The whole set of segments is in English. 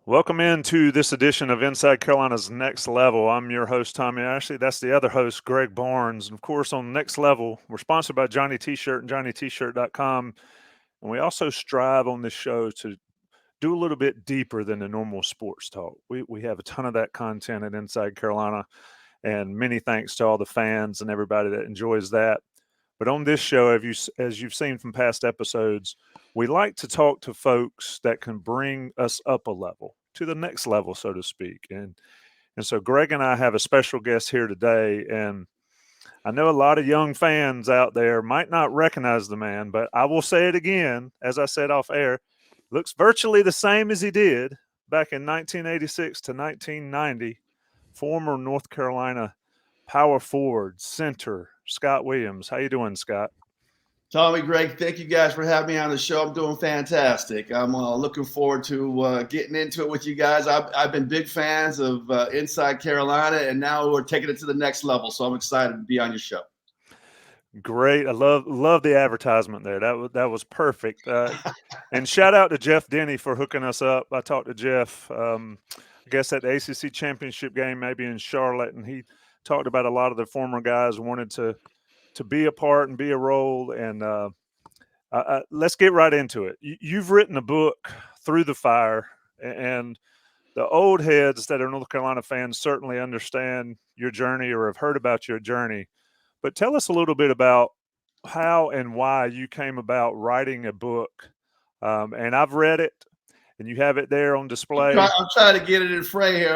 Welcome into this edition of Inside Carolina's Next Level. I'm your host, Tommy Ashley. That's the other host, Greg Barnes. And of course, on Next Level, we're sponsored by Johnny T-Shirt and JohnnyT-Shirt.com. And we also strive on this show to do a little bit deeper than the normal sports talk. We have a ton of that content at Inside Carolina. And many thanks to all the fans and everybody that enjoys that. But on this show, as you've seen from past episodes, we like to talk to folks that can bring us up a level, to the next level, so to speak. And so Greg and I have a special guest here today, and I know a lot of young fans out there might not recognize the man, but I will say it again, as I said off air, looks virtually the same as he did back in 1986 to 1990. Former North Carolina power forward, center, Scott Williams. How you doing, Scott? Tommy, Greg, thank you guys for having me on the show. I'm doing fantastic. I'm looking forward to getting into it with you guys. I've been big fans of Inside Carolina, and now we're taking it to the next level. So I'm excited to be on your show. Great. I love the advertisement there. That was perfect. And shout out to Jeff Denny for hooking us up. I talked to Jeff, I guess at the ACC championship game, maybe in Charlotte, and he talked about a lot of the former guys wanted to be a part and be a role. And let's get right into it. You've written a book, Through the Fire, and the old heads that are North Carolina fans certainly understand your journey or have heard about your journey. But tell us a little bit about how and why you came about writing a book. And I've read it, and you have it there on display. I'm trying to get it in frame here.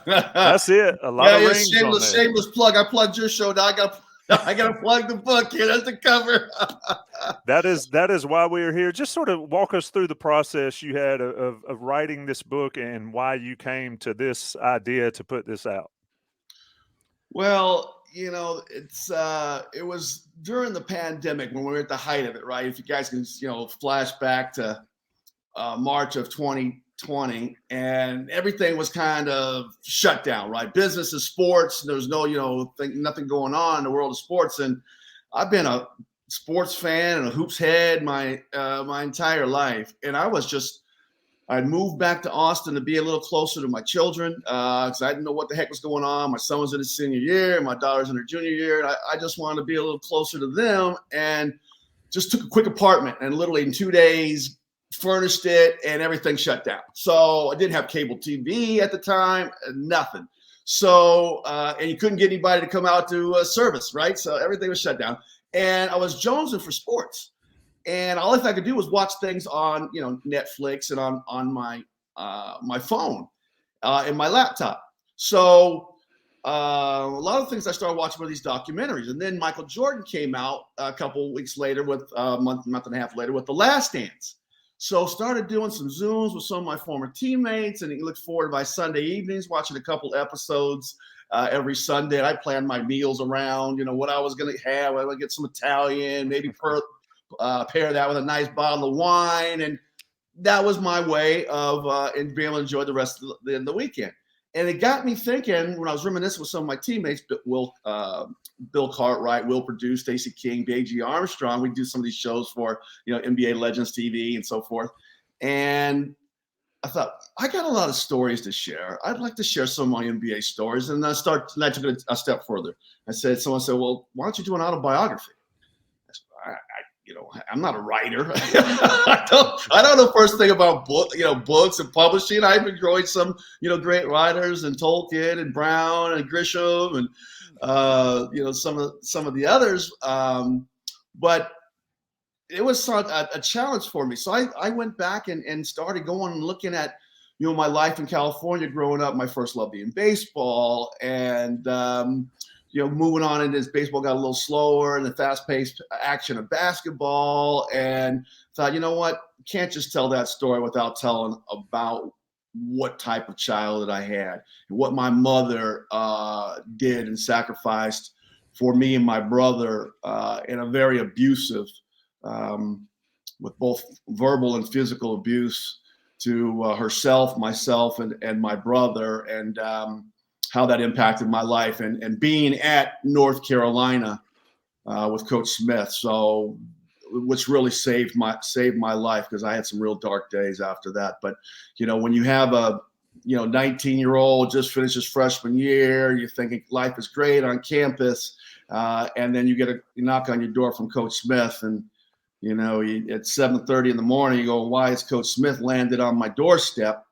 That's it. A lot of rings on there. Shameless plug. I plugged your show. Now I got to plug the book here. That's the cover. That is why we are here. Just sort of walk us through the process you had of writing this book and why you came to this idea to put this out. Well, it was during the pandemic when we were at the height of it, right? If you guys can, flash back to March of 2020, and everything was kind of shut down, right? Business is sports. There's no, nothing going on in the world of sports. And I've been a sports fan and a hoops head my entire life. And I'd moved back to Austin to be a little closer to my children because I didn't know what the heck was going on. My son was in his senior year, and my daughter's in her junior year. And I just wanted to be a little closer to them, and just took a quick apartment and literally in 2 days furnished it, and everything shut down. So I didn't have cable TV at the time, nothing. So, and you couldn't get anybody to come out to service, right? So everything was shut down. And I was jonesing for sports. And all I could do was watch things on, Netflix and on my my phone and my laptop. So a lot of things I started watching were these documentaries. And then Michael Jordan came out a couple of weeks later with a month and a half later with The Last Dance. So started doing some Zooms with some of my former teammates, and he looked forward to my Sunday evenings, watching a couple episodes every Sunday. And I planned my meals around, what I was going to have. I would get some Italian, maybe pair that with a nice bottle of wine. And that was my way of being able to enjoy the rest of the weekend. And it got me thinking when I was reminiscing with some of my teammates, Bill Cartwright, Will Perdue, Stacey King, B.G. Armstrong. We do some of these shows for, NBA Legends TV and so forth. And I thought, I got a lot of stories to share. I'd like to share some of my NBA stories. And I took it a step further. Someone said, well, why don't you do an autobiography? I'm not a writer. I don't know first thing about books and publishing. I've enjoyed some, great writers and Tolkien and Brown and Grisham and, some of the others. But it was a challenge for me. So I went back and started going and looking at, my life in California growing up. My first love being baseball, and moving on into this, baseball got a little slower and the fast-paced action of basketball, and thought, what, can't just tell that story without telling about what type of childhood I had and what my mother did and sacrificed for me and my brother in a very abusive, with both verbal and physical abuse to herself, myself, and my brother, and how that impacted my life, and being at North Carolina with Coach Smith. So, which really saved my life, because I had some real dark days after that. But when you have a 19-year-old, just finished his freshman year. You're thinking life is great on campus. And then you get a knock on your door from Coach Smith. And, at 7:30 in the morning, you go, why is Coach Smith landed on my doorstep?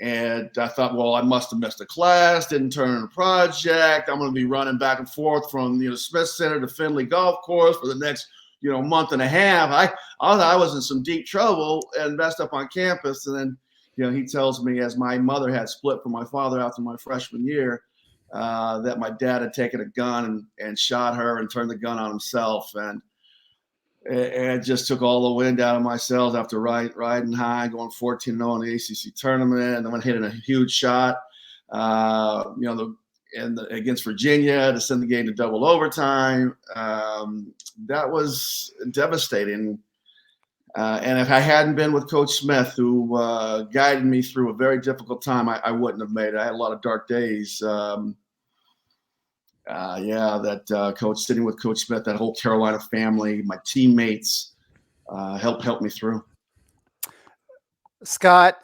And I thought, well, I must have missed a class, didn't turn in a project. I'm going to be running back and forth from, Smith Center to Findlay Golf Course for the next, month and a half. I thought I was in some deep trouble and messed up on campus. And then, he tells me, as my mother had split from my father after my freshman year, that my dad had taken a gun and shot her and turned the gun on himself. And it just took all the wind out of my sails after riding high, going 14-0 in the ACC tournament, and then hitting a huge shot, against Virginia to send the game to double overtime. That was devastating. And if I hadn't been with Coach Smith, who guided me through a very difficult time, I wouldn't have made it. I had a lot of dark days. Coach, sitting with Coach Smith, that whole Carolina family, my teammates, helped me through. Scott,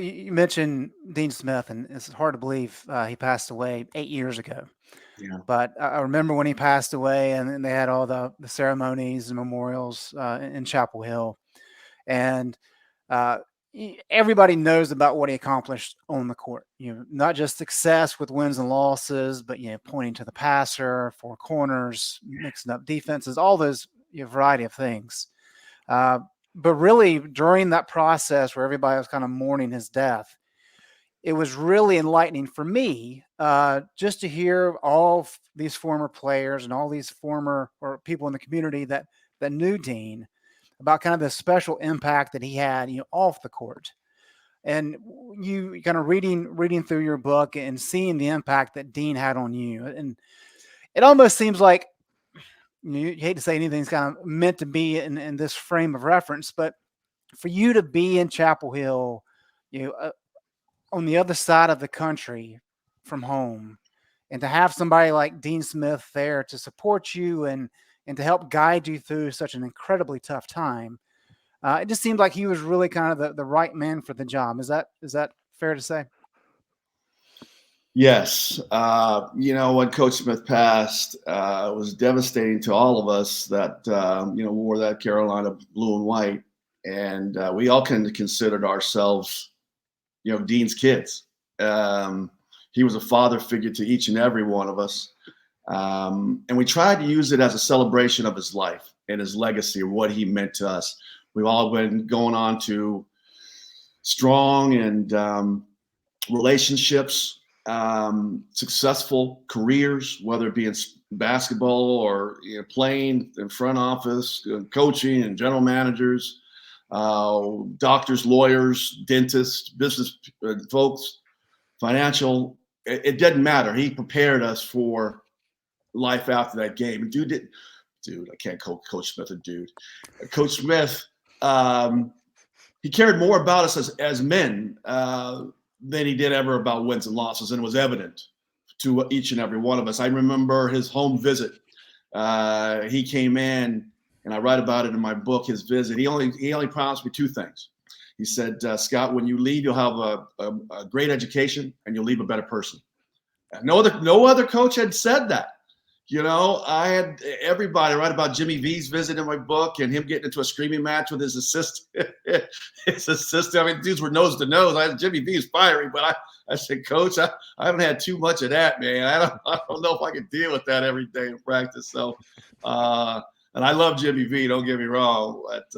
you mentioned Dean Smith, and it's hard to believe he passed away 8 years ago. Yeah. But I remember when he passed away, and they had all the ceremonies and memorials in Chapel Hill, and everybody knows about what he accomplished on the court. Not just success with wins and losses, but pointing to the passer, four corners, mixing up defenses, all those variety of things. But really, during that process where everybody was kind of mourning his death, it was really enlightening for me just to hear all these former players and all these former or people in the community that knew Dean about kind of the special impact that he had, off the court. And you kind of reading through your book and seeing the impact that Dean had on you. And it almost seems like, you hate to say anything's kind of meant to be in this frame of reference, but for you to be in Chapel Hill, on the other side of the country from home, and to have somebody like Dean Smith there to support you and to help guide you through such an incredibly tough time, it just seemed like he was really kind of the right man for the job. Is that fair to say? Yes. When Coach Smith passed, it was devastating to all of us that, wore that Carolina blue and white. And we all kind of considered ourselves, Dean's kids. He was a father figure to each and every one of us. And we tried to use it as a celebration of his life and his legacy, of what he meant to us. We've all been going on to strong and relationships, successful careers, whether it be in basketball or playing in front office, coaching and general managers, doctors, lawyers, dentists, business folks, financial. It didn't matter. He prepared us for life after that game. And dude, I can't call Coach Smith a dude. Coach Smith, he cared more about us as men than he did ever about wins and losses, and it was evident to each and every one of us. I remember his home visit. He came in, and I write about it in my book, his visit. He only promised me two things. He said, Scott, when you leave, you'll have a great education, and you'll leave a better person. No other coach had said that. I had everybody write about Jimmy V's visit in my book and him getting into a screaming match with his assistant. I mean, dudes were nose to nose. Jimmy V is fiery, but I said, Coach, I haven't had too much of that, man. I don't know if I can deal with that every day in practice. So, and I love Jimmy V, don't get me wrong. But,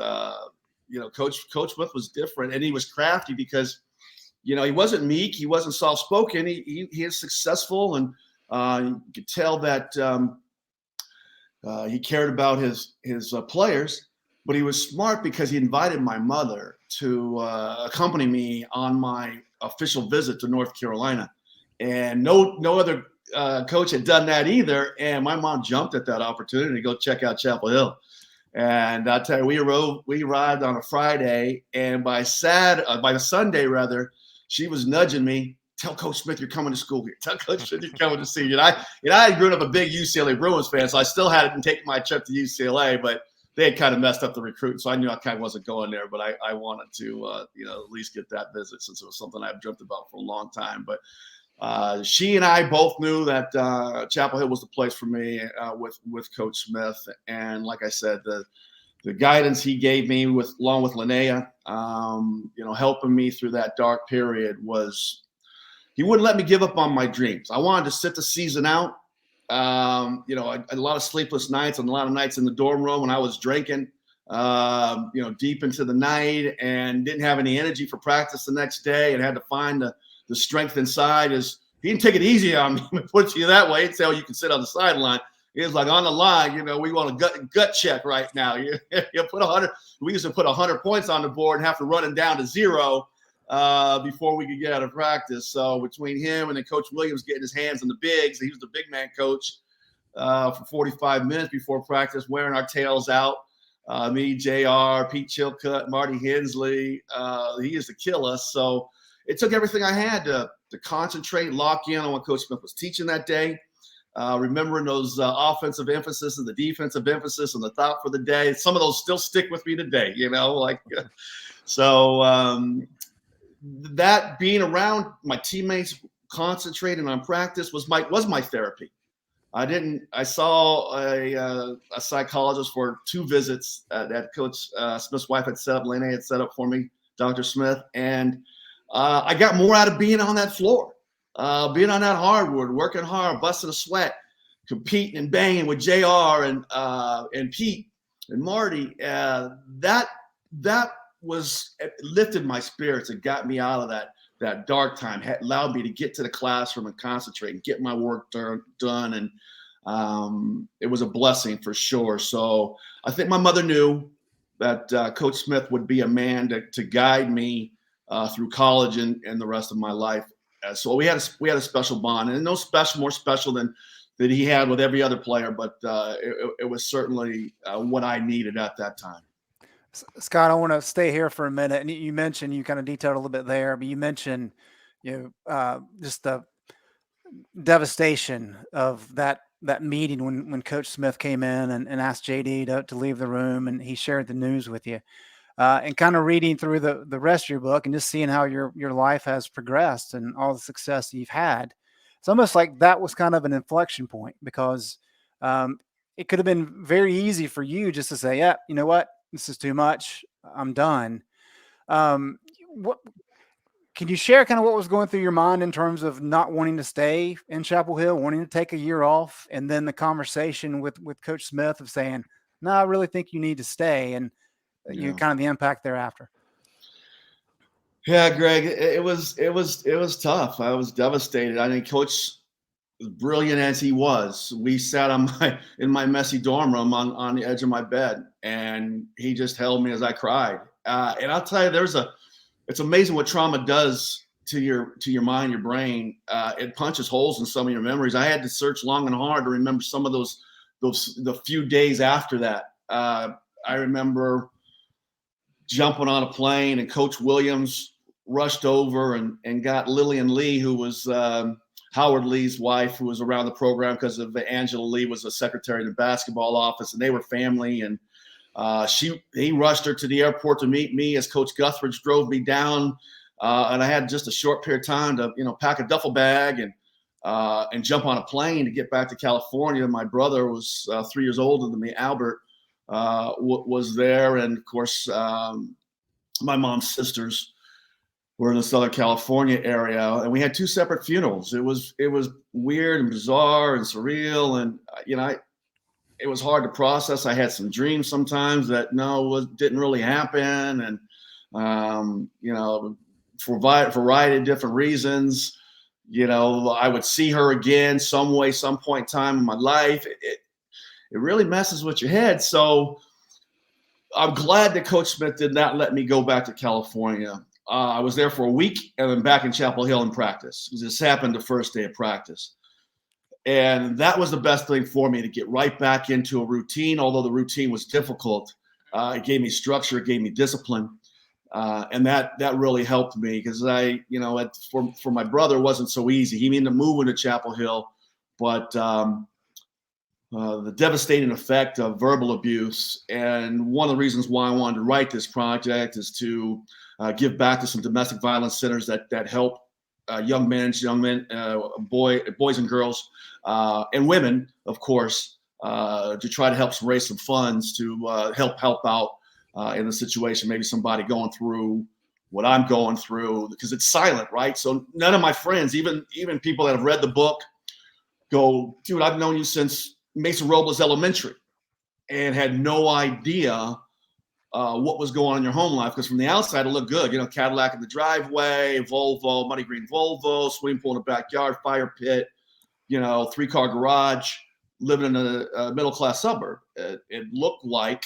Coach Smith was different, and he was crafty because, he wasn't meek. He wasn't soft-spoken. He is successful, and you could tell that he cared about his players, but he was smart because he invited my mother to accompany me on my official visit to North Carolina. And no other coach had done that either. And my mom jumped at that opportunity to go check out Chapel Hill. And I tell you, we arrived on a Friday, and by the Sunday rather, she was nudging me. Tell Coach Smith you're coming to school here. Tell Coach Smith you're coming to see you. And I had grown up a big UCLA Bruins fan, so I still hadn't taken my trip to UCLA. But they had kind of messed up the recruit, so I knew I kind of wasn't going there. But I wanted to, at least get that visit since it was something I've dreamt about for a long time. But she and I both knew that Chapel Hill was the place for me with Coach Smith. And like I said, the guidance he gave me along with Linnea, helping me through that dark period he wouldn't let me give up on my dreams. I wanted to sit the season out. A lot of sleepless nights and a lot of nights in the dorm room when I was drinking, deep into the night and didn't have any energy for practice the next day and had to find the strength inside. He didn't take it easy on me, put it to you that way. He'd say, oh, you can sit on the sideline. He was like, on the line, we want a gut check right now. You put 100. We used to put 100 points on the board and have to run it down to 0 before we could get out of practice. So between him and then Coach Williams getting his hands on the bigs, he was the big man coach for 45 minutes before practice, wearing our tails out. Me, JR, Pete Chilcutt, Marty Hensley. He used to kill us. So it took everything I had to concentrate, lock in on what Coach Smith was teaching that day. Remembering those offensive emphasis and the defensive emphasis and the thought for the day. Some of those still stick with me today, So that being around my teammates, concentrating on practice was my therapy. I saw a psychologist for 2 visits that Coach Smith's wife had set up, Lene had set up for me, Dr. Smith. And I got more out of being on that floor. Being on that hardwood, working hard, busting a sweat, competing and banging with JR and Pete and Marty, that lifted my spirits and got me out of that dark time, allowed me to get to the classroom and concentrate and get my work done. And it was a blessing for sure. So I think my mother knew that Coach Smith would be a man to guide me through college and the rest of my life. So we had a special bond, and no more special than that he had with every other player. But it was certainly what I needed at that time. Scott, I want to stay here for a minute. And you mentioned, you kind of detailed a little bit there, but you mentioned, just the devastation of that meeting when Coach Smith came in and asked JD to leave the room, and he shared the news with you. And kind of reading through the rest of your book and just seeing how your life has progressed and all the success you've had. It's almost like that was kind of an inflection point, because it could have been very easy for you just to say, yeah, you know what, this is too much, I'm done. What can you share kind of what was going through your mind in terms of not wanting to stay in Chapel Hill, wanting to take a year off, and then the conversation with Coach Smith of saying, no, I really think you need to stay, and kind of the impact thereafter? Yeah, Greg, it was tough. I was devastated. I mean, Coach, as brilliant as he was, we sat in my messy dorm room on the edge of my bed, and he just held me as I cried. And I'll tell you, it's amazing what trauma does to your mind, your brain. It punches holes in some of your memories. I had to search long and hard to remember some of the few days after that. I remember jumping on a plane, and Coach Williams rushed over and got Lillian Lee, who was Howard Lee's wife, who was around the program because of Angela Lee was a secretary in the basketball office, and they were family. And he rushed her to the airport to meet me as Coach Guthridge drove me down. And I had just a short period of time to, pack a duffel bag and jump on a plane to get back to California. My brother was 3 years older than me, Albert, was there. And of course, my mom's sisters were in the Southern California area, and we had 2 separate funerals. It was weird and bizarre and surreal. And, it was hard to process. I had some dreams sometimes that didn't really happen. And, for a variety of different reasons, I would see her again some way, some point in time in my life. It really messes with your head. So I'm glad that Coach Smith did not let me go back to California. I was there for a week and then back in Chapel Hill in practice. This happened the first day of practice. And that was the best thing for me, to get right back into a routine. Although the routine was difficult, it gave me structure, it gave me discipline. And that really helped me, because for my brother, it wasn't so easy. He ended up moving to Chapel Hill, but the devastating effect of verbal abuse. And one of the reasons why I wanted to write this project is to give back to some domestic violence centers that help young men, boys and girls, and women, of course, to try to help raise some funds to help out in the situation. Maybe somebody going through what I'm going through, because it's silent, right? So none of my friends, even people that have read the book, go, dude, I've known you since Mesa Robles Elementary, and had no idea what was going on in your home life. Because from the outside, it looked good. You know, Cadillac in the driveway, Volvo, money green Volvo, swimming pool in the backyard, fire pit, you know, 3-car garage, living in a middle-class suburb. It looked like,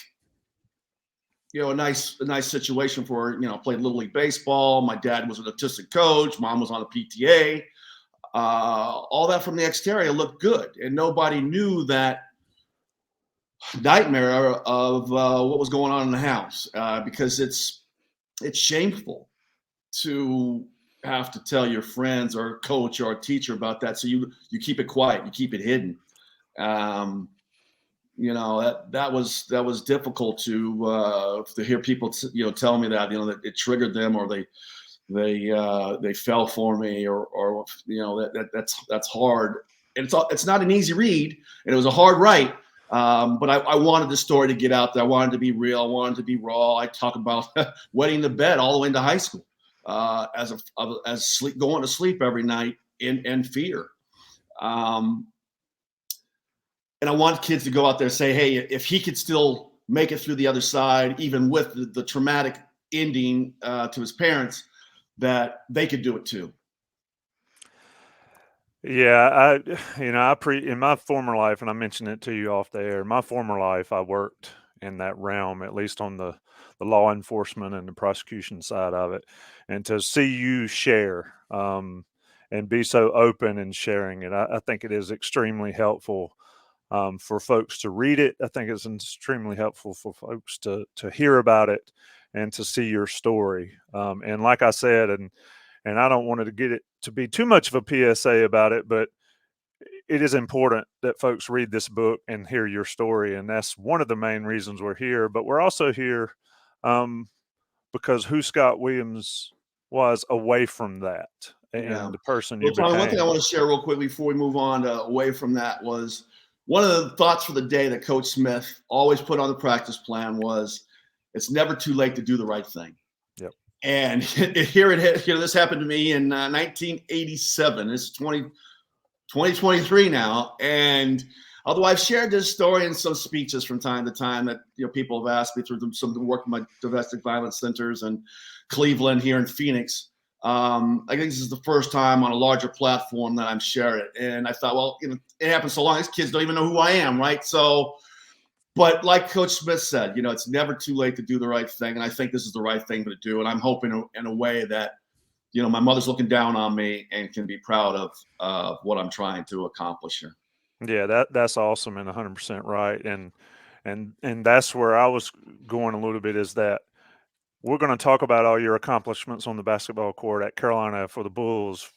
you know, a nice situation for, you know, played Little League Baseball. My dad was an autistic coach. Mom was on the PTA. All that from the exterior looked good. And nobody knew that nightmare of what was going on in the house, because it's shameful to have to tell your friends or coach or teacher about that. So you keep it quiet, you keep it hidden. You know, that was difficult to hear people tell me that, you know, that it triggered them, or they fell for me, or you know, that's hard. And it's not an easy read, and it was a hard write. But I wanted the story to get out there. I wanted to be real. I wanted to be raw. I talk about wetting the bed all the way into high school, going to sleep every night in fear. And I want kids to go out there and say, hey, if he could still make it through the other side, even with the traumatic ending to his parents, that they could do it too. Yeah, in my former life, and I mentioned it to you off the air, my former life, I worked in that realm, at least on the law enforcement and the prosecution side of it. And to see you share and be so open in sharing it, I think it is extremely helpful for folks to read it. I think it's extremely helpful for folks to hear about it and to see your story. And like I said, and I don't want to get it to be too much of a PSA about it, but it is important that folks read this book and hear your story. And that's one of the main reasons we're here. But we're also here because who Scott Williams was away from that and the person you became. One thing I want to share real quick before we move on away from that was one of the thoughts for the day that Coach Smith always put on the practice plan was, it's never too late to do the right thing. Yep. And this happened to me in 1987. It's 2023 now. And although I've shared this story in some speeches from time to time that, you know, people have asked me through some of the work in my domestic violence centers and Cleveland, here in Phoenix, I think this is the first time on a larger platform that I'm sharing it. And I thought, well, you know, it happened so long, these kids don't even know who I am, right? So, but like Coach Smith said, you know, it's never too late to do the right thing. And I think this is the right thing to do. And I'm hoping in a way that, you know, my mother's looking down on me and can be proud of what I'm trying to accomplish here. Yeah, that's awesome and 100% right. And that's where I was going a little bit, is that we're going to talk about all your accomplishments on the basketball court at Carolina for the Bulls,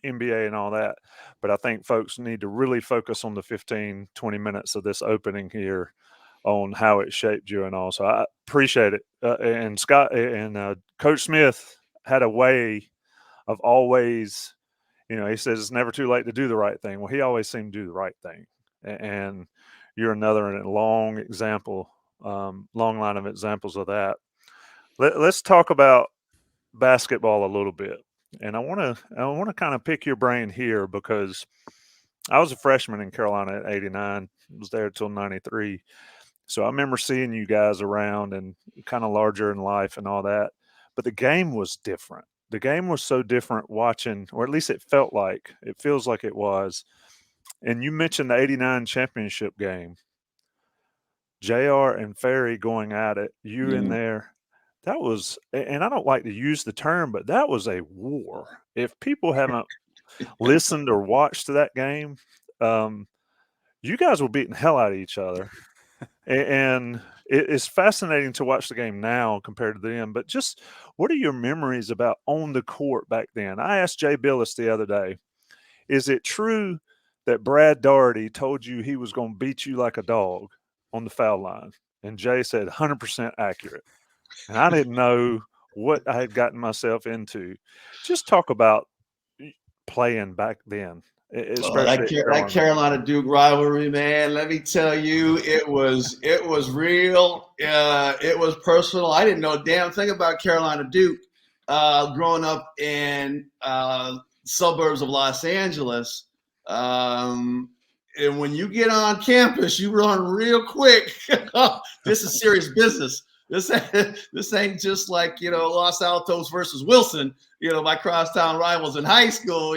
NBA and all that. But I think folks need to really focus on the 15, 20 minutes of this opening here on how it shaped you and all. So I appreciate it. And Scott and Coach Smith had a way of always, you know, he says it's never too late to do the right thing. Well, he always seemed to do the right thing. And you're another long example, long line of examples of that. Let's talk about basketball a little bit. And I want to kind of pick your brain here, because I was a freshman in Carolina at 89, was there till 93. So I remember seeing you guys around and kind of larger in life and all that. But the game was different. The game was so different watching, or at least it feels like it was. And you mentioned the 89 championship game. JR and Ferry going at it, you in there. That was, and I don't like to use the term, but that was a war. If people haven't listened or watched that game, you guys were beating the hell out of each other. And it's fascinating to watch the game now compared to then. But just what are your memories about on the court back then? I asked Jay Billis the other day, is it true that Brad Daugherty told you he was going to beat you like a dog on the foul line? And Jay said 100% accurate. And I didn't know what I had gotten myself into. Just talk about playing back then, especially that Carolina Duke rivalry, man. Let me tell you, it was real. It was personal. I didn't know a damn thing about Carolina Duke growing up in suburbs of Los Angeles. And when you get on campus, you run real quick. This is serious business. This ain't just like, Los Altos versus Wilson, my crosstown rivals in high school.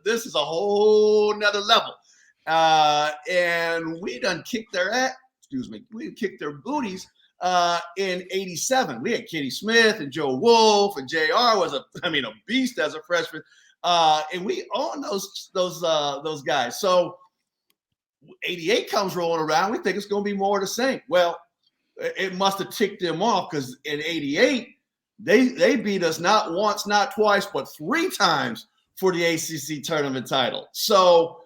This is a whole nother level. And we done kicked their ass. We kicked their booties in '87. We had Kenny Smith and Joe Wolf, and JR was a beast as a freshman. And we owned those guys. So '88 comes rolling around. We think it's going to be more of the same. Well, it must have ticked them off, because in '88 they beat us not once, not twice, but 3 times for the ACC tournament title. So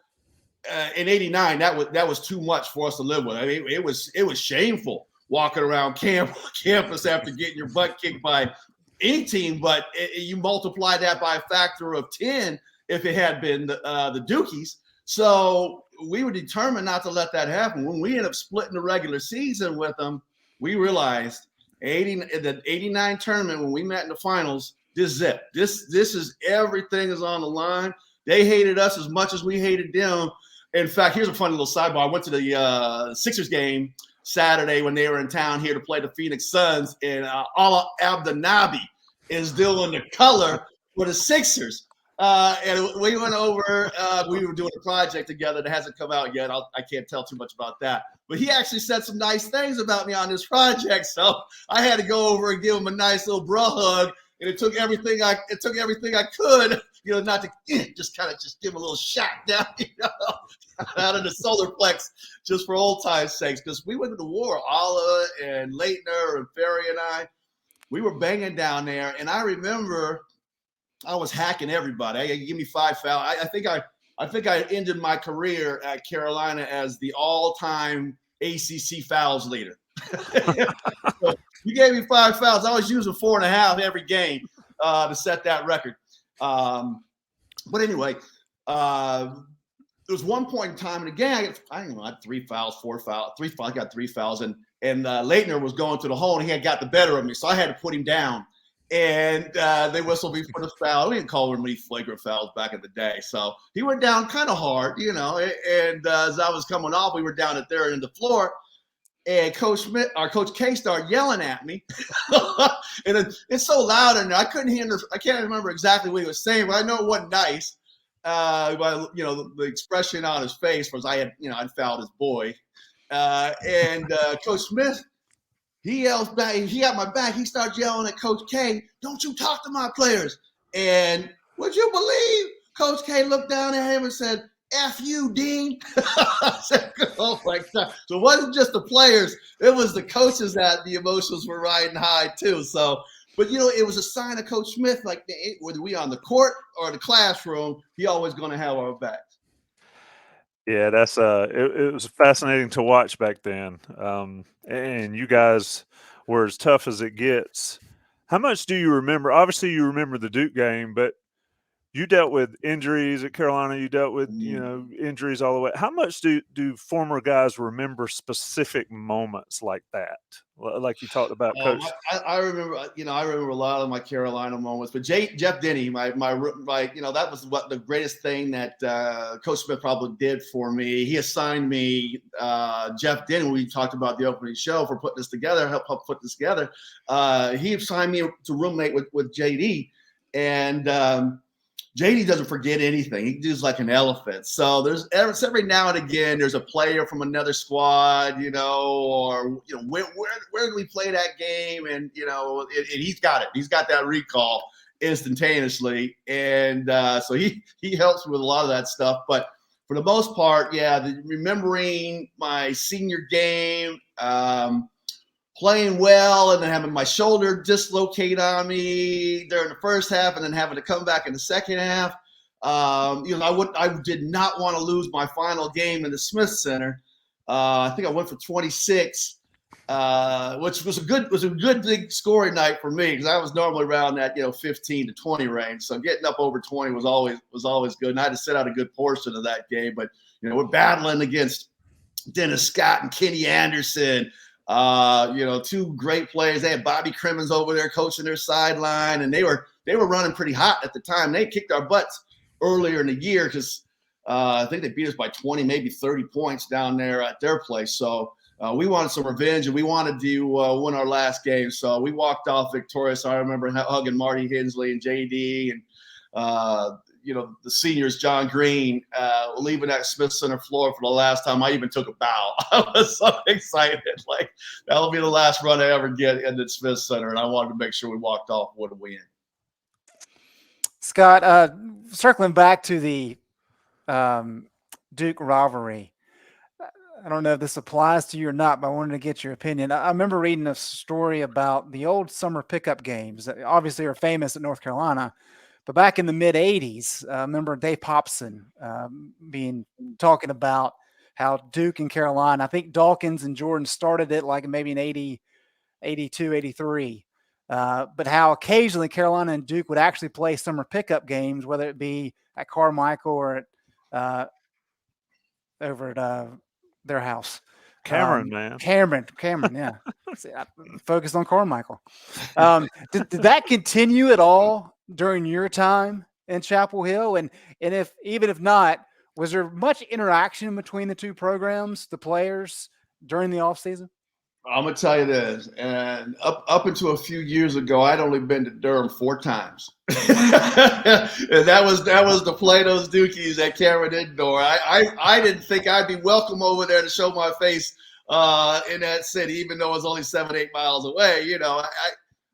in '89, that was too much for us to live with. I mean, it was shameful walking around campus after getting your butt kicked by any team, but you multiply that by a factor of 10 if it had been the Dukies. So we were determined not to let that happen. When we ended up splitting the regular season with them, we realized the '89 tournament, when we met in the finals, this is it. This is everything is on the line. They hated us as much as we hated them. In fact, here's a funny little sidebar. I went to the Sixers game Saturday when they were in town here to play the Phoenix Suns, and Ala Abdenabi is doing the color for the Sixers. And we went over, we were doing a project together that hasn't come out yet. I can't tell too much about that. But he actually said some nice things about me on this project. So I had to go over and give him a nice little bro hug. And it took everything I could, not to just give him a little shot down, out of the solar plex, just for old time's sakes. Because we went to the war, Ala and Leitner and Ferry and I, we were banging down there. And I remember I was hacking everybody. Give me 5 fouls. I think I ended my career at Carolina as the all-time ACC fouls leader. So you gave me 5 fouls. I was using 4.5 every game to set that record. But anyway, there was one point in time in the game, I had 3 fouls, 4 fouls, 3 fouls. I got 3 fouls, and Leitner was going to the hole, and he had got the better of me, so I had to put him down. And they whistled me for the foul. We didn't call him any flagrant fouls back in the day. So he went down kind of hard, And as I was coming off, we were down at there in the floor. And Coach K started yelling at me. And it's so loud in there. I couldn't hear. I can't remember exactly what he was saying, but I know it wasn't nice. By the expression on his face was I'd fouled his boy. And Coach Smith, he yells back. He got my back. He starts yelling at Coach K, "Don't you talk to my players." And would you believe Coach K looked down at him and said, "F you, Dean." I said, "Oh my God." So it wasn't just the players. It was the coaches that the emotions were riding high too. So, but it was a sign of Coach Smith, like whether we on the court or the classroom, he always going to have our backs. Yeah, that's it was fascinating to watch back then. And you guys were as tough as it gets. How much do you remember? Obviously, you remember the Duke game, but you dealt with injuries at Carolina. You dealt with injuries all the way. How much do former guys remember specific moments like that? Like you talked about, Coach. I remember. I remember a lot of my Carolina moments. But Jeff Denny, my that was what the greatest thing that Coach Smith probably did for me. He assigned me Jeff Denny. We talked about the opening show for putting this together. Help put this together. He assigned me to roommate with JD, and JD doesn't forget anything. He does like an elephant. So there's every now and again, there's a player from another squad, or where did we play that game? And and he's got it. He's got that recall instantaneously, and so he helps with a lot of that stuff. But for the most part, remembering my senior game, playing well, and then having my shoulder dislocate on me during the first half, and then having to come back in the second half. I did not want to lose my final game in the Smith Center. I think I went for 26, which was a good big scoring night for me because I was normally around that 15 to 20 range. So getting up over 20 was always good. And I had to sit out a good portion of that game. But we're battling against Dennis Scott and Kenny Anderson. Two great players. They had Bobby Crimmins over there coaching their sideline, and they were running pretty hot at the time. They kicked our butts earlier in the year because I think they beat us by 20, maybe 30 points down there at their place. So we wanted some revenge, and we wanted to win our last game. So we walked off victorious. I remember hugging Marty Hensley and JD and the seniors, John Green, leaving that Smith Center floor for the last time. I even took a bow. I was so excited. Like, that'll be the last run I ever get in the Smith Center, and I wanted to make sure we walked off with a win. Scott, circling back to the Duke rivalry, I don't know if this applies to you or not, but I wanted to get your opinion. I remember reading a story about the old summer pickup games that obviously are famous at North Carolina. But back in the mid-'80s, I remember Dave Popson talking about how Duke and Carolina, I think Dawkins and Jordan started it like maybe in 80, 82, 83. But how occasionally Carolina and Duke would actually play summer pickup games, whether it be at Carmichael or over at their house. Cameron, man. Cameron, yeah. Focused on Carmichael. Did that continue at all during your time in Chapel Hill? And even if not, was there much interaction between the two programs, the players, during the offseason? I'm gonna tell you this, and up until a few years ago, I'd only been to Durham 4 times, and that was to play those Dukies at Cameron Indoor. I didn't think I'd be welcome over there to show my face in that city, even though it was only 7-8 miles away.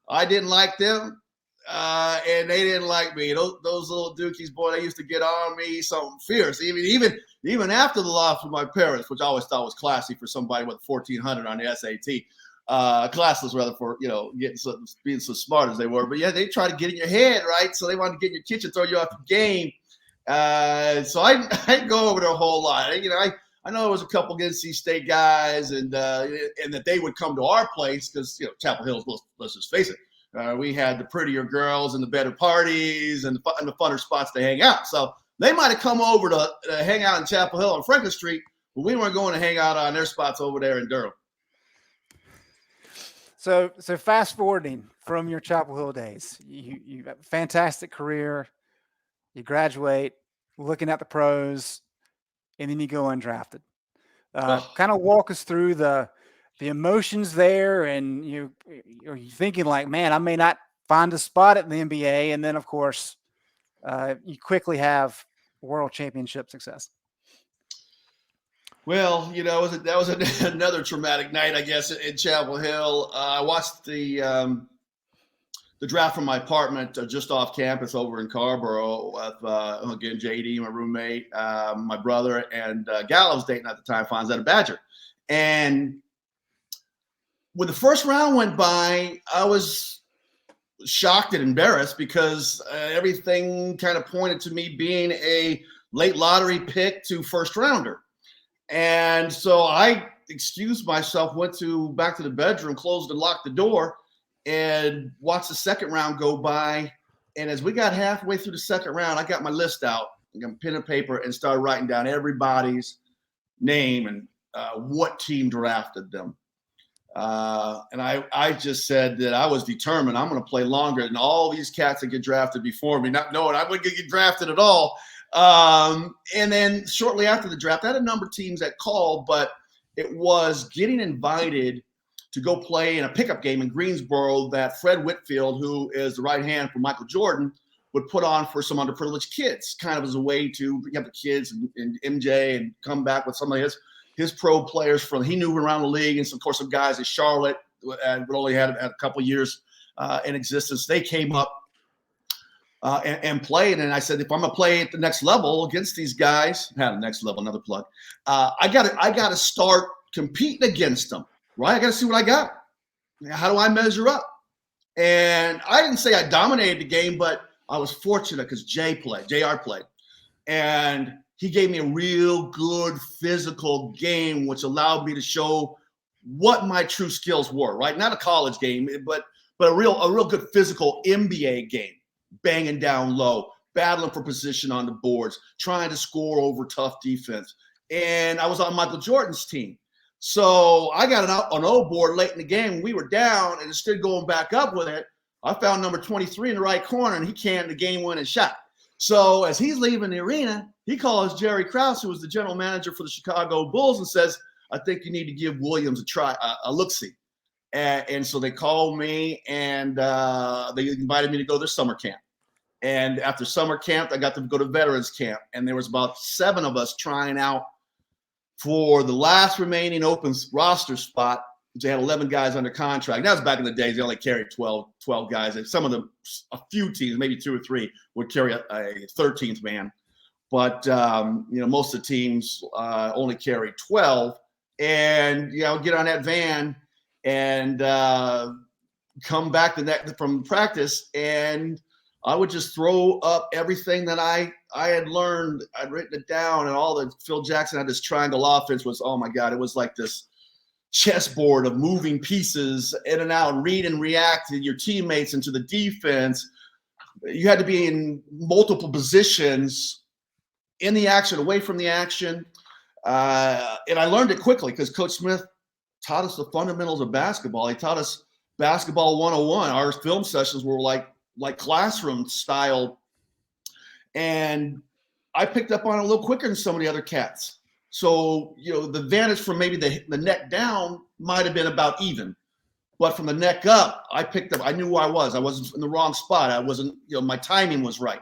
I didn't like them, and they didn't like me. Those little Dukies, boy, they used to get on me something fierce. Even after the loss with my parents, which I always thought was classy for somebody with 1,400 on the SAT, classless rather for being so smart as they were. But yeah, they try to get in your head, right? So they want to get in your kitchen, throw you off the game. So I didn't go over there a whole lot. I know there was a couple of NC State guys, and that they would come to our place because Chapel Hills. Let's just face it, we had the prettier girls and the better parties and the funner spots to hang out. So they might have come over to hang out in Chapel Hill on Franklin Street, but we weren't going to hang out on their spots over there in Durham. So fast forwarding from your Chapel Hill days, you have a fantastic career. You graduate, looking at the pros, and then you go undrafted. Kind of walk us through the emotions there, and are you thinking like, man, I may not find a spot at the NBA, and then of course you quickly have world championship success. Well, that was another traumatic night, I guess, in Chapel Hill. I watched the draft from my apartment just off campus over in Carborough with, again, JD, my roommate, my brother, and Gallows dating at the time, Fonzetta Badger. And when the first round went by, I was shocked and embarrassed because everything kind of pointed to me being a late lottery pick to first rounder. And so I excused myself, went back to the bedroom, closed and locked the door, and watched the second round go by. And as we got halfway through the second round, I got my list out, I got a pen and paper, and started writing down everybody's name and what team drafted them. And I just said that I was determined I'm going to play longer than all these cats that get drafted before me, not knowing I wouldn't get drafted at all. And then shortly after the draft, I had a number of teams that called, but it was getting invited to go play in a pickup game in Greensboro that Fred Whitfield, who is the right hand for Michael Jordan, would put on for some underprivileged kids, kind of as a way to bring up the kids and MJ and come back with some of his pro players he knew around the league, and of course some guys at Charlotte would only had a couple of years in existence. They came up and played, and I said, if I'm gonna play at the next level against these guys, the next level, another plug, I gotta start competing against them, right? I gotta see what I got. How do I measure up? And I didn't say I dominated the game, but I was fortunate because JR played. And he gave me a real good physical game, which allowed me to show what my true skills were, right? Not a college game, but a real good physical NBA game, banging down low, battling for position on the boards, trying to score over tough defense. And I was on Michael Jordan's team. So I got an O board late in the game. We were down, and instead of going back up with it, I found number 23 in the right corner, and he canned the game-winning shot. So as he's leaving the arena, he calls Jerry Krause, who was the general manager for the Chicago Bulls, and says, I think you need to give Williams a look-see. And so they called me, and they invited me to go to their summer camp. And after summer camp, I got to go to veterans camp. And there was about 7 of us trying out for the last remaining open roster spot. They had 11 guys under contract. That was back in the days. They only carried 12 guys. And some of them, a few teams, maybe 2 or 3, would carry a 13th man. But, most of the teams only carry 12. And, get on that van and come back from practice. And I would just throw up everything that I had learned. I'd written it down, and all that Phil Jackson had this triangle offense was, oh my God, it was like this chessboard of moving pieces in and out, read and react to your teammates and to the defense. You had to be in multiple positions, in the action, away from the action. And I learned it quickly because Coach Smith taught us the fundamentals of basketball. He taught us basketball 101. Our film sessions were like classroom style. And I picked up on it a little quicker than some of the other cats. So, the advantage from maybe the neck down might have been about even. But from the neck up, I picked up, I knew who I was. I wasn't in the wrong spot. I wasn't, my timing was right.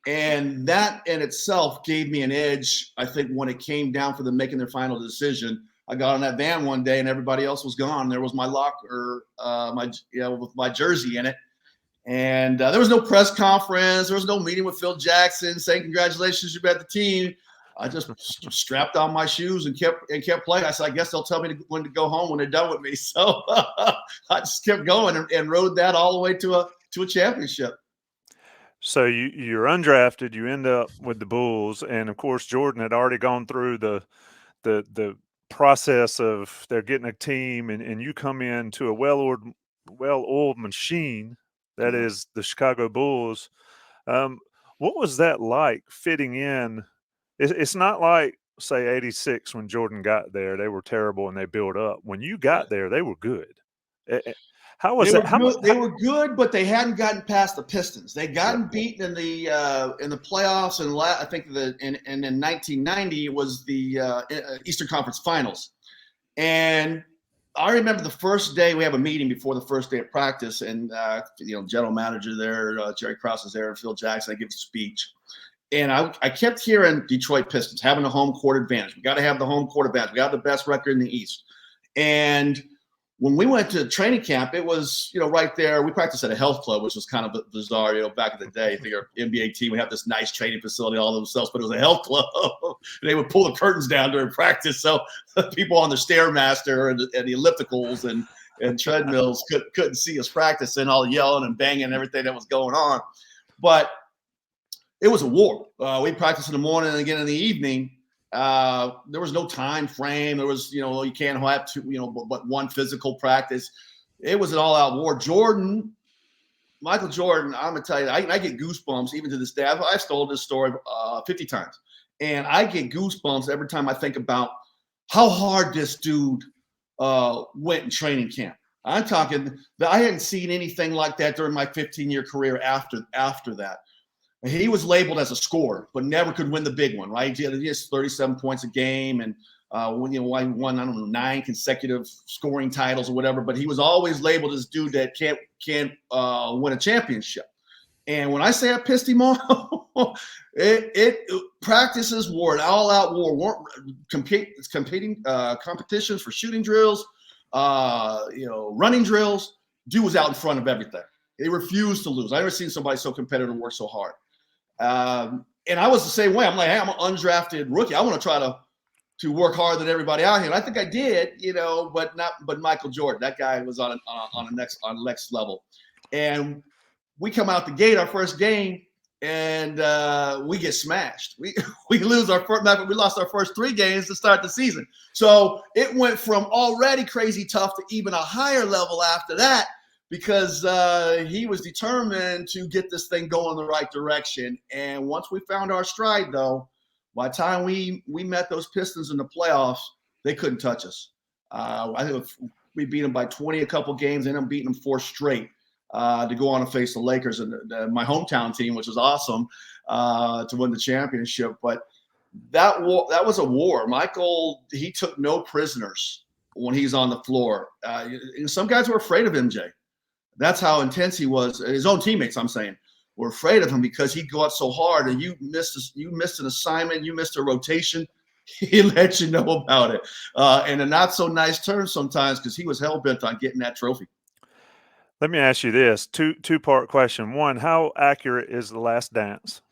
And that in itself gave me an edge, I think, when it came down for them making their final decision. I got on that van one day and everybody else was gone. There was my locker, with my jersey in it. And there was no press conference. There was no meeting with Phil Jackson saying, congratulations, you're at the team. I just strapped on my shoes and kept playing. I said, I guess they'll tell me when to go home when they're done with me. So I just kept going and rode that all the way to a championship. So you're undrafted. You end up with the Bulls, and of course Jordan had already gone through the process of they're getting a team, and you come into a well-oiled machine that is the Chicago Bulls. What was that like fitting in? It's not like, say, 86 when Jordan got there. They were terrible and they built up. When you got there, they were good. How was that? They were good, but they hadn't gotten past the Pistons. They'd gotten beaten in the playoffs, and I think in 1990 it was the Eastern Conference Finals. And I remember the first day we have a meeting before the first day of practice, and general manager there, Jerry Krause is there, and Phil Jackson. I give a speech. And I kept hearing Detroit Pistons having a home court advantage. We got to have the home court advantage. We got the best record in the East. And when we went to training camp, it was, right there. We practiced at a health club, which was kind of bizarre, back in the day. I think our NBA team, we have this nice training facility all themselves, but it was a health club. They would pull the curtains down during practice. So people on the Stairmaster and the ellipticals and treadmills couldn't see us practicing, all yelling and banging and everything that was going on. But it was a war. We practiced in the morning and again in the evening. There was no time frame. There was, you can't have but one physical practice. It was an all-out war. Michael Jordan, I'm gonna tell you, I get goosebumps even to this day. I've told this story 50 times, and I get goosebumps every time I think about how hard this dude went in training camp. I'm talking that I hadn't seen anything like that during my 15-year career after that. He was labeled as a scorer, but never could win the big one, right? He had 37 points a game and won, I don't know, 9 consecutive scoring titles or whatever. But he was always labeled as dude that can't win a championship. And when I say I pissed him off, practices were an all-out war. Weren't competing competitions for shooting drills, running drills. Dude was out in front of everything. They refused to lose. I never seen somebody so competitive work so hard. And I was the same way. I'm like, hey, I'm an undrafted rookie. I want to try to work harder than everybody out here. And I think I did, but Michael Jordan, that guy was on the next level. And we come out the gate, our first game, and we get smashed. We lose our first. We lost our first 3 games to start the season. So it went from already crazy tough to even a higher level after that, because he was determined to get this thing going in the right direction. And once we found our stride, though, by the time we met those Pistons in the playoffs, they couldn't touch us. I think we beat them by 20 a couple games, and I'm beating them 4 straight to go on and face the Lakers and my hometown team, which was awesome, to win the championship. But that was a war. Michael, he took no prisoners when he's on the floor. Some guys were afraid of MJ. That's how intense he was. His own teammates, I'm saying, were afraid of him because he'd go out so hard, and you missed an assignment, you missed a rotation, he let you know about it. And a not so nice term sometimes, because he was hell-bent on getting that trophy. Let me ask you this two-part question. One, how accurate is The Last Dance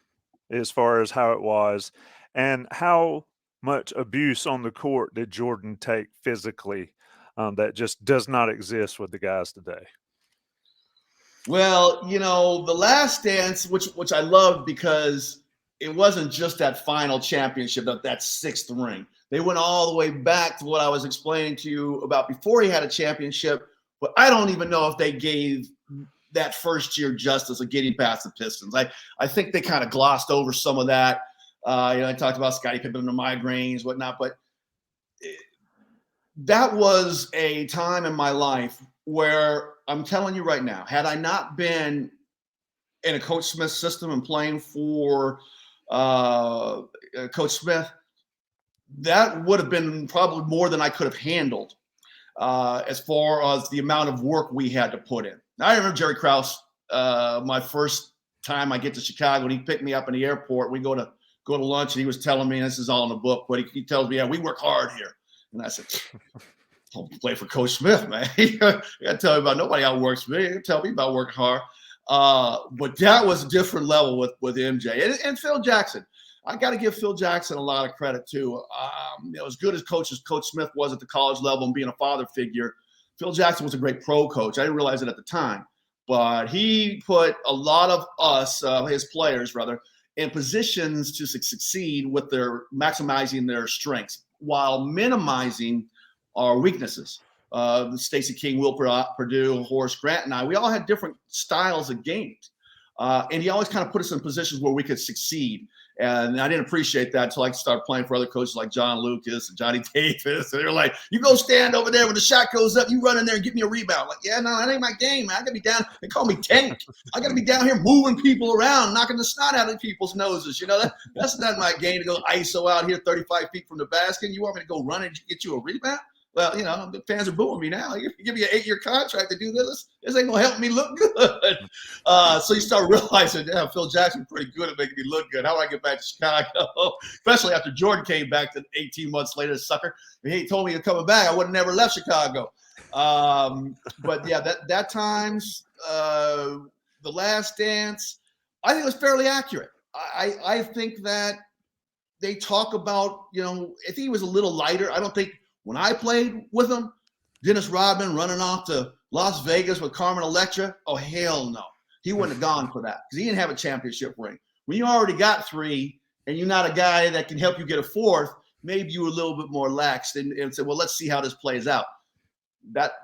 as far as how it was, and how much abuse on the court did Jordan take physically that just does not exist with the guys today? Well, The Last Dance, which I loved, because it wasn't just that final championship, that 6th ring. They went all the way back to what I was explaining to you about before he had a championship. But I don't even know if they gave that first year justice of getting past the Pistons. I think they kind of glossed over some of that. I talked about Scottie Pippen and the migraines, whatnot. But that was a time in my life where I'm telling you right now, had I not been in a Coach Smith system and playing for Coach Smith, that would have been probably more than I could have handled as far as the amount of work we had to put in. I remember Jerry Krause, my first time I get to Chicago, and he picked me up in the airport. We go to lunch, and he was telling me, and this is all in the book, but he tells me, yeah, we work hard here. And I said, don't play for Coach Smith, man. You got to tell me about nobody outworks me. You tell me about working hard. But that was a different level with MJ and Phil Jackson. I got to give Phil Jackson a lot of credit too. As good as Coach Smith was at the college level and being a father figure, Phil Jackson was a great pro coach. I didn't realize it at the time, but he put a lot of us, his players rather, in positions to succeed with their maximizing their strengths while minimizing our weaknesses. Stacey King, Will Purdue, Horace Grant, and we all had different styles of games. And he always kind of put us in positions where we could succeed. And I didn't appreciate that until I started playing for other coaches like John Lucas and Johnny Davis. And they're like, you go stand over there when the shot goes up, you run in there and get me a rebound. Like, yeah, no, that ain't my game, man. I got to be down. They call me Tank. I got to be down here moving people around, knocking the snot out of people's noses. That's not my game to go ISO out here 35 feet from the basket. You want me to go run and get you a rebound? Well, the fans are booing me now. You give me an 8-year contract to do this. This ain't going to help me look good. So you start realizing, yeah, Phil Jackson's pretty good at making me look good. How do I get back to Chicago? Especially after Jordan came back 18 months later, sucker. If he told me he was coming back, I would have never left Chicago. But, yeah, that times, The Last Dance, I think it was fairly accurate. I think that they talk about, I think he was a little lighter. I don't think when I played with him, Dennis Rodman running off to Las Vegas with Carmen Electra, oh, hell no. He wouldn't have gone for that because he didn't have a championship ring. When you already got 3 and you're not a guy that can help you get a 4th, maybe you were a little bit more lax and said, well, let's see how this plays out. That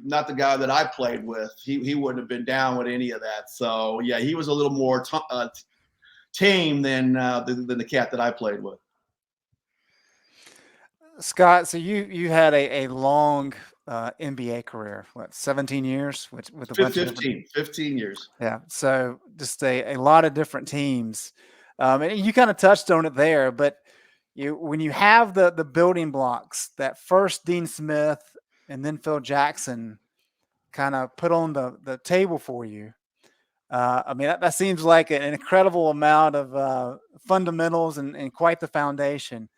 not the guy that I played with. He wouldn't have been down with any of that. So, yeah, he was a little more tame than the cat that I played with. Scott, so you had a long NBA career, what, 17 years with a bunch of 15 years. Yeah, so just a lot of different teams, and you kind of touched on it there. But when you have the building blocks, that first Dean Smith and then Phil Jackson kind of put on the table for you. I mean, that seems like an incredible amount of fundamentals and quite the foundation.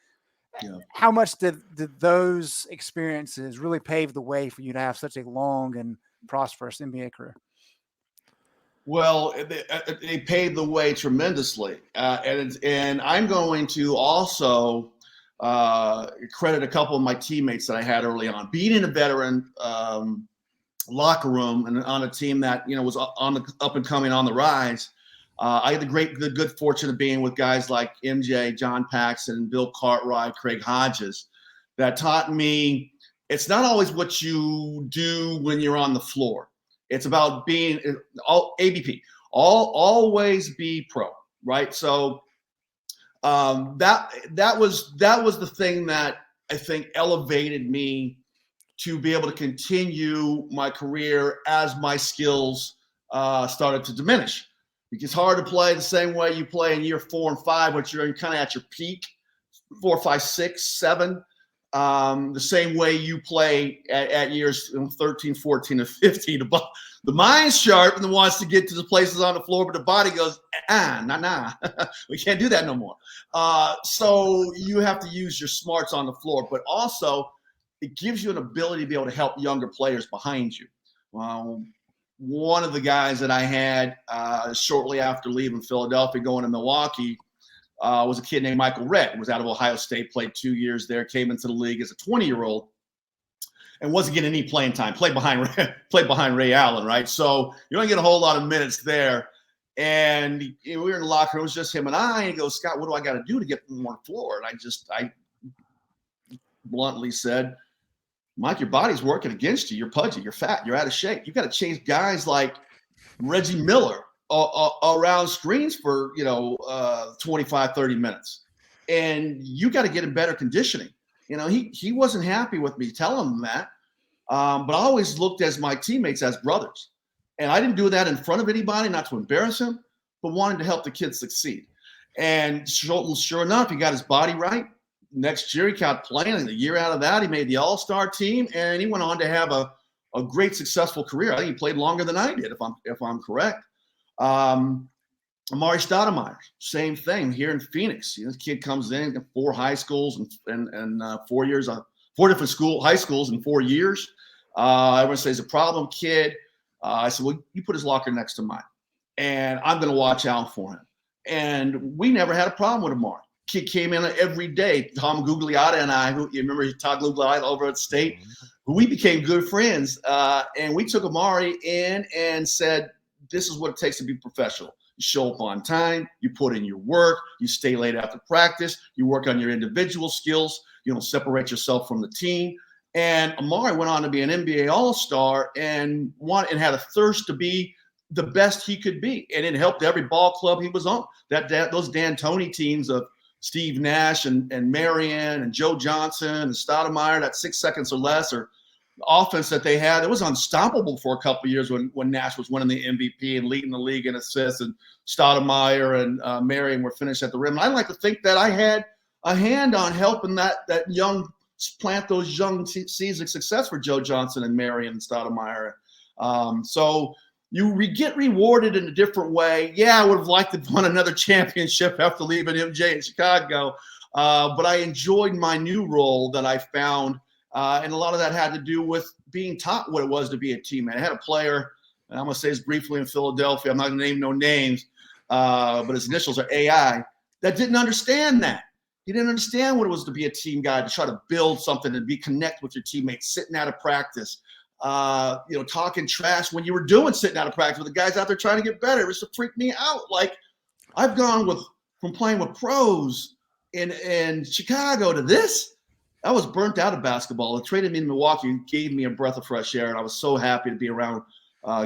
Yeah. How much did those experiences really pave the way for you to have such a long and prosperous NBA career? Well, they paved the way tremendously. And I'm going to also credit a couple of my teammates that I had early on. Being in a veteran locker room and on a team that, was on the up and coming on the rise, I had the good fortune of being with guys like MJ, John Paxson, Bill Cartwright, Craig Hodges, that taught me it's not always what you do when you're on the floor. It's about being ABP. Always be pro, right? So that was the thing that I think elevated me to be able to continue my career as my skills started to diminish. It's hard to play the same way you play in year 4 and 5, which you're kind of at your peak, 4, 5, 6, 7. The same way you play at years 13, 14, and 15. The mind's sharp and wants to get to the places on the floor, but the body goes, nah. We can't do that no more. So you have to use your smarts on the floor, but also it gives you an ability to be able to help younger players behind you. One of the guys that I had shortly after leaving Philadelphia, going to Milwaukee, was a kid named Michael Redd. Was out of Ohio State, played 2 years there, came into the league as a 20-year-old, and wasn't getting any playing time. Played behind Ray Allen, right? So you don't get a whole lot of minutes there. And we were in the locker room. It was just him and I. And he goes, Scott, what do I got to do to get more floor? And I bluntly said, Mike, your body's working against you. You're pudgy. You're fat. You're out of shape. You got to chase guys like Reggie Miller around screens for 25, 30 minutes, and you got to get in better conditioning. He wasn't happy with me telling him that, but I always looked as my teammates as brothers, and I didn't do that in front of anybody, not to embarrass him, but wanted to help the kids succeed. And sure enough, he got his body right. Next year, he kept playing. The year out of that, he made the All-Star team, and he went on to have a great, successful career. I think he played longer than I did, if I'm correct. Amari Stoudemire, same thing here in Phoenix. This kid comes in, 4 high schools and 4 years, 4 different high schools in 4 years. Everyone says he's a problem kid. I said, well, you put his locker next to mine, and I'm going to watch out for him. And we never had a problem with Amari. Kid came in every day. Tom Gugliotta and I, who you remember Todd Gugliotta over at State, we became good friends. And we took Amari in and said, this is what it takes to be professional. You show up on time, you put in your work, you stay late after practice, you work on your individual skills, you don't separate yourself from the team. And Amari went on to be an NBA All-Star and had a thirst to be the best he could be. And it helped every ball club he was on. Those D'Antoni teams of Steve Nash and Marion and Joe Johnson and Stoudemire, that 6 seconds or less, or offense that they had, it was unstoppable for a couple of years when Nash was winning the MVP and leading the league in assists, and Stoudemire and Marion were finished at the rim. And I like to think that I had a hand on helping that young plant those young seeds of success for Joe Johnson and Marion and Stoudemire. So you get rewarded in a different way. Yeah, I would have liked to have won another championship after leaving MJ in Chicago, but I enjoyed my new role that I found. And a lot of that had to do with being taught what it was to be a teammate. I had a player, and I'm going to say this briefly, in Philadelphia. I'm not going to name no names, but his initials are AI, that didn't understand that. He didn't understand what it was to be a team guy, to try to build something and connect with your teammates, sitting out of practice, talking trash when you were sitting out of practice with the guys out there trying to get better. It was to freak me out. Like, I've gone from playing with pros in Chicago to this. I was burnt out of basketball. It traded me in Milwaukee, gave me a breath of fresh air, and I was so happy to be around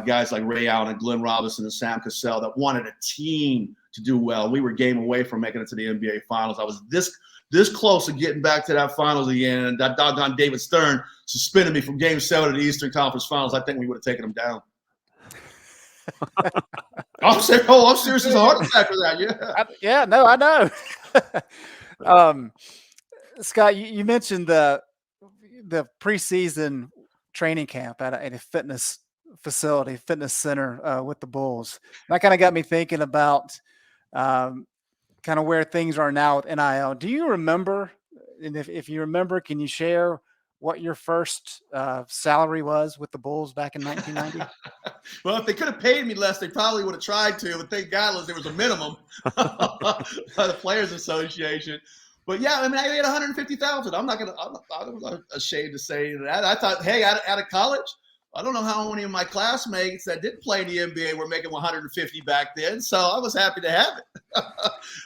guys like Ray Allen and Glenn Robinson and Sam Cassell that wanted a team to do well. We were game away from making it to the NBA Finals. I was this close to getting back to that Finals again, and that doggone David Stern suspended me from Game 7 of the Eastern Conference Finals. I think we would have taken him down. I'm serious as a heart attack for that. Yeah. No, I know. Scott, you mentioned the preseason training camp at a fitness facility, fitness center with the Bulls. And that kind of got me thinking about kind of where things are now with NIL. Do you remember, and if you remember, can you share what your first salary was with the Bulls back in 1990? Well, if they could have paid me less, they probably would have tried to, but thank God there was a minimum by the Players Association. But yeah, I mean, I made $150,000. I'm not ashamed to say that. I thought, hey, out of college, I don't know how many of my classmates that didn't play in the NBA were making 150 back then, so I was happy to have it.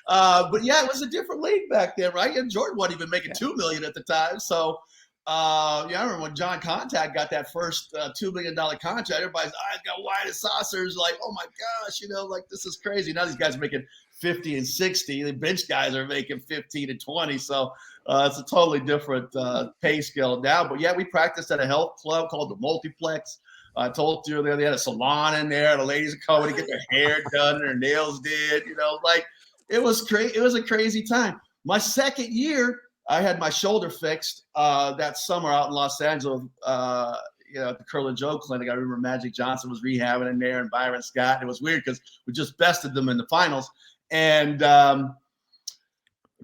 But yeah, it was a different league back then, right? And Jordan wasn't even making $2 million at the time. So I remember when John Contact got that first $2 million contract. Everybody's eyes got wide as saucers, like, oh my gosh, like this is crazy. Now these guys are making 50 and 60. The bench guys are making 15 and 20. So it's a totally different pay scale now. But yeah, we practiced at a health club called the Multiplex. I told you they had a salon in there. The ladies would come to get their hair done and their nails did. Like it was crazy. It was a crazy time. My second year, I had my shoulder fixed that summer out in Los Angeles. At the Curlin Joe Clinic. I remember Magic Johnson was rehabbing in there and Byron Scott. And it was weird because we just bested them in the finals. And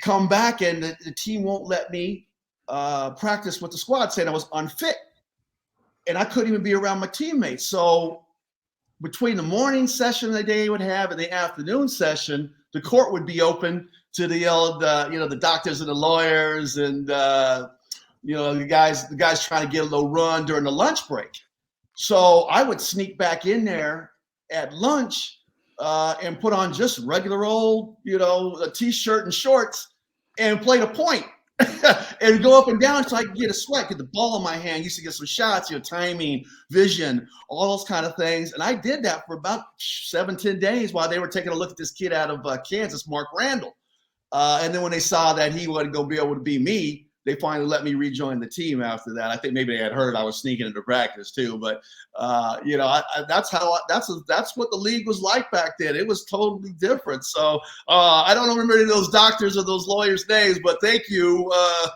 come back and the team won't let me practice with the squad, saying I was unfit. And I couldn't even be around my teammates. So between the morning session the day would have and the afternoon session, the court would be open to the doctors and the lawyers and the guys trying to get a little run during the lunch break. So I would sneak back in there at lunch and put on just regular old, a t-shirt and shorts and play the point and go up and down so I could get a sweat, get the ball in my hand, used to get some shots, timing, vision, all those kind of things. And I did that for about 7-10 days while they were taking a look at this kid out of Kansas, Mark Randall. And then when they saw that he wasn't going to be able to be me, they finally let me rejoin the team after that. I think maybe they had heard I was sneaking into practice too, but that's what the league was like back then. It was totally different. So I don't remember any of those doctors or those lawyers' names, but thank you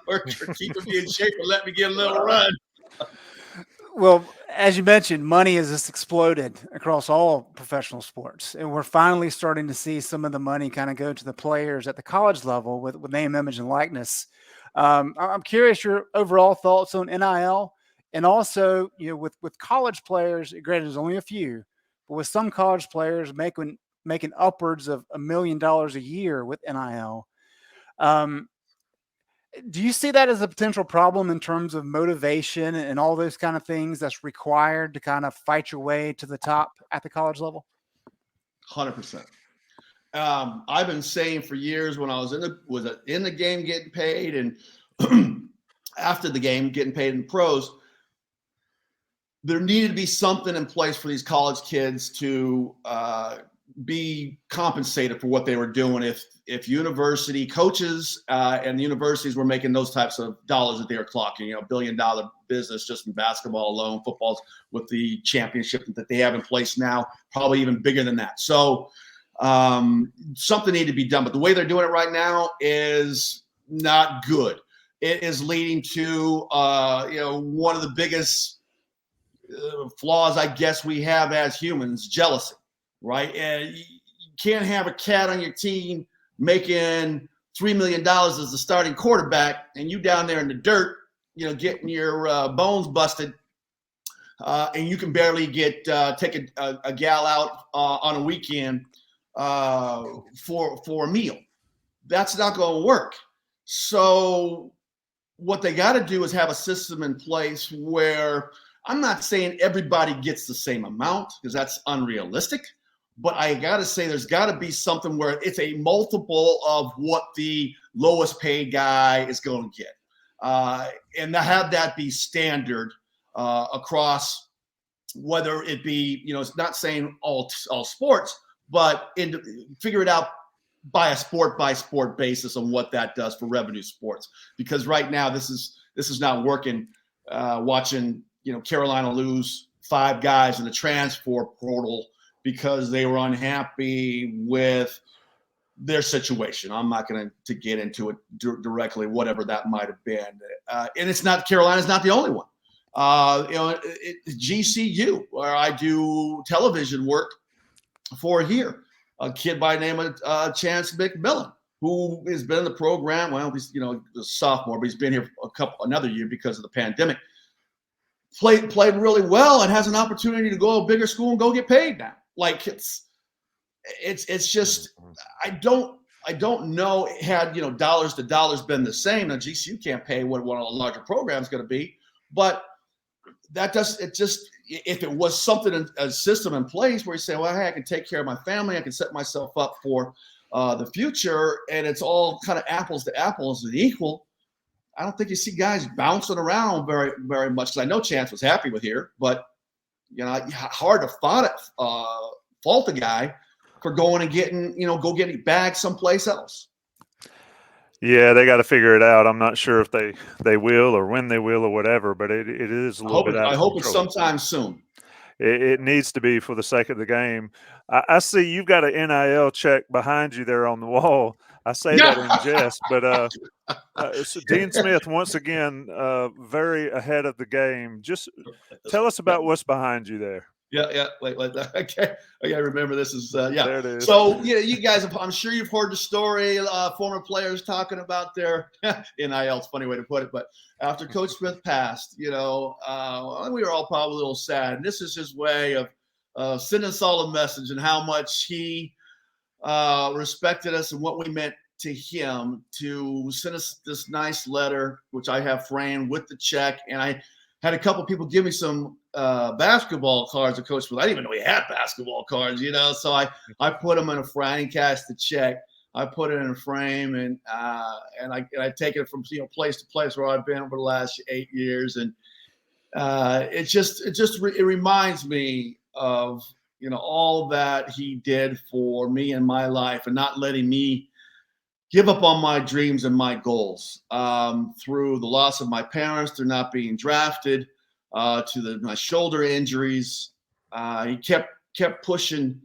for keeping me in shape and letting me get a little run. Well, as you mentioned, money has just exploded across all professional sports, and we're finally starting to see some of the money kind of go to the players at the college level with name, image, and likeness. I'm curious your overall thoughts on NIL, and also, with college players, granted there's only a few, but with some college players making upwards of $1 million a year with NIL. Do you see that as a potential problem in terms of motivation and all those kind of things that's required to kind of fight your way to the top at the college level? 100%. I've been saying for years when I was in the game getting paid and after the game getting paid in pros, there needed to be something in place for these college kids to be compensated for what they were doing. If university coaches and the universities were making those types of dollars that they were clocking, $1 billion business just in basketball alone, football's with the championship that they have in place now, probably even bigger than that. So something needed to be done, but the way they're doing it right now is not good. It is leading to one of the biggest flaws I guess we have as humans, jealousy, right? And you can't have a cat on your team making $3 million as the starting quarterback and you down there in the dirt, getting your bones busted, and you can barely take a gal out on a weekend for a meal. That's not going to work. So what they got to do is have a system in place where I'm not saying everybody gets the same amount because that's unrealistic, but I got to say there's got to be something where it's a multiple of what the lowest paid guy is going to get. And to have that be standard across, whether it be, it's not saying all sports, but figure it out by a sport basis on what that does for revenue sports. Because right now this is not working. Watching Carolina lose 5 guys in the transfer portal because they were unhappy with their situation. I'm not going to get into it directly, whatever that might have been. And it's not, Carolina's not the only one. GCU, where I do television work for here, a kid by the name of Chance McMillan, who has been in the program. Well, he's a sophomore, but he's been here another year because of the pandemic. Played really well and has an opportunity to go to a bigger school and go get paid now. Like it's just I don't know had dollars to dollars been the same. Now GCU can't pay what one of the larger programs going to be, but it just if it was something, a system in place where you say, well, hey, I can take care of my family, I can set myself up for the future, and it's all kind of apples to apples and equal, I don't think you see guys bouncing around very, very much. Because I know Chance was happy with here, but hard to fault a guy for going and getting, go getting bags someplace else. Yeah, they got to figure it out. I'm not sure if they will or when they will or whatever, but it is a little bit out of control. I hope it's sometime soon. It needs to be for the sake of the game. I see you've got an NIL check behind you there on the wall. I say that in jest, but so Dean Smith, once again, very ahead of the game. Just tell us about what's behind you there. Yeah. Wait. Okay. I remember this is yeah. There it is. So you guys, I'm sure you've heard the story. Former players talking about their NIL. It's a funny way to put it, but after Coach Smith passed, we were all probably a little sad. And this is his way of sending us all a message and how much he respected us and what we meant to him, to send us this nice letter, which I have framed with the check. And I had a couple people give me some basketball cards of Coach Smith. I didn't even know he had basketball cards, So I put them in a frame. I didn't cash the check. I put it in a frame, and I take it from place to place where I've been over the last 8 years, and it reminds me of all that he did for me in my life, and not letting me give up on my dreams and my goals through the loss of my parents, through not being drafted, to my shoulder injuries. He kept pushing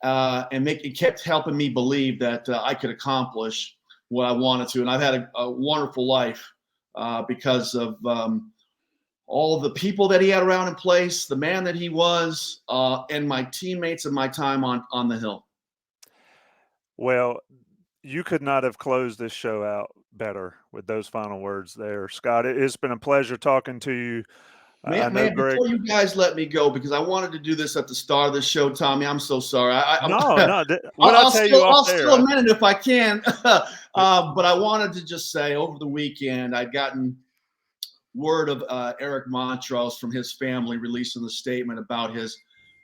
and kept helping me believe that I could accomplish what I wanted to. And I've had a wonderful life because of all of the people that he had around in place, the man that he was, and my teammates and my time on the Hill. Well, you could not have closed this show out better with those final words there, Scott. It's been a pleasure talking to you. Man, before you guys let me go, because I wanted to do this at the start of the show, Tommy. I'm so sorry. I'll steal a minute if I can. But I wanted to just say, over the weekend, I'd gotten word of Eric Montross from his family releasing the statement about his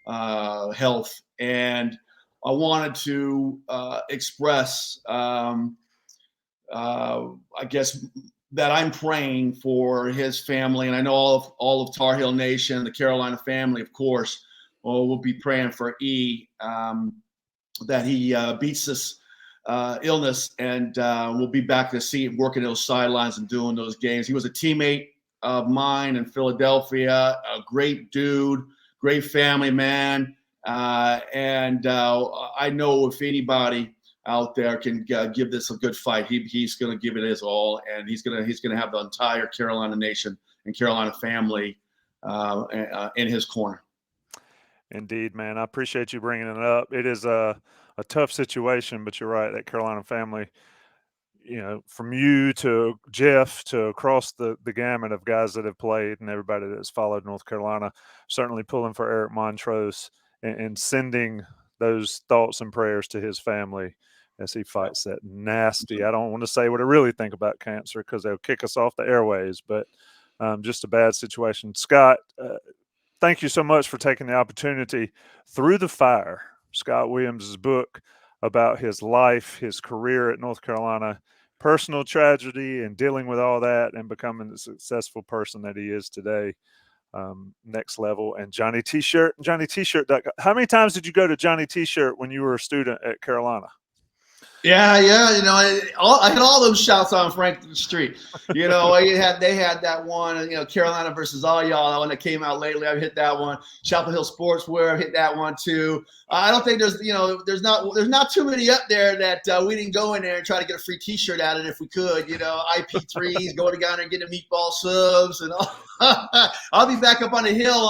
health, and I wanted to express, I guess, that I'm praying for his family, and I know all of Tar Heel Nation, the Carolina family, of course, will be praying for that he beats this illness and will be back to see working those sidelines and doing those games. He was a teammate of mine in Philadelphia, a great dude, great family man. And I know if anybody out there can give this a good fight, he's going to give it his all, and he's going to have the entire Carolina nation and Carolina family in his corner. Indeed, man. I appreciate you bringing it up. It is a tough situation, but you're right. That Carolina family, from you to Jeff to across the gamut of guys that have played and everybody that's followed North Carolina, certainly pulling for Eric Montross and sending those thoughts and prayers to his family as he fights that nasty. I don't want to say what I really think about cancer because they'll kick us off the airways, but just a bad situation. Scott, thank you so much for taking the opportunity. Through the Fire, Scott Williams' book about his life, his career at North Carolina, personal tragedy and dealing with all that and becoming the successful person that he is today. Next Level, and Johnny T-Shirt, JohnnyT-Shirt.com. How many times did you go to Johnny T-Shirt when you were a student at Carolina? Yeah. I had all those shouts on Franklin Street. They had that one, Carolina versus all y'all. That one that came out lately. I've hit that one. Chapel Hill Sportswear, hit that one too. I don't think there's not too many up there that we didn't go in there and try to get a free T-shirt at it if we could. IP3s, going down there and getting meatball subs and all. I'll be back up on the Hill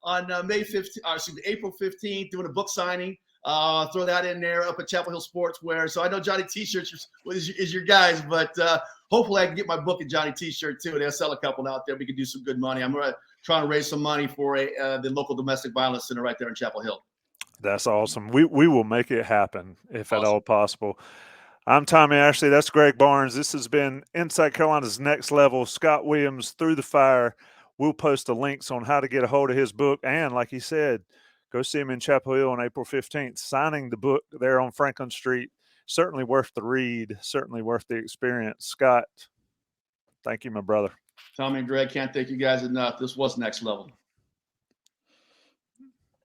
on April 15th doing a book signing. Throw that in there up at Chapel Hill Sportswear. So I know Johnny T-Shirts is your guys, but hopefully I can get my book at Johnny T-Shirt too. They'll sell a couple out there. We can do some good money. I'm trying to raise some money for the local domestic violence center right there in Chapel Hill. That's awesome. We will make it happen if at all possible. I'm Tommy Ashley. That's Greg Barnes. This has been Inside Carolina's Next Level. Scott Williams, Through the Fire. we'll post the links on how to get a hold of his book. And like he said, go see him in Chapel Hill on April 15th, signing the book there on Franklin Street. Certainly worth the read, certainly worth the experience. Scott, thank you, my brother. Tommy and Greg, can't thank you guys enough. This was next level.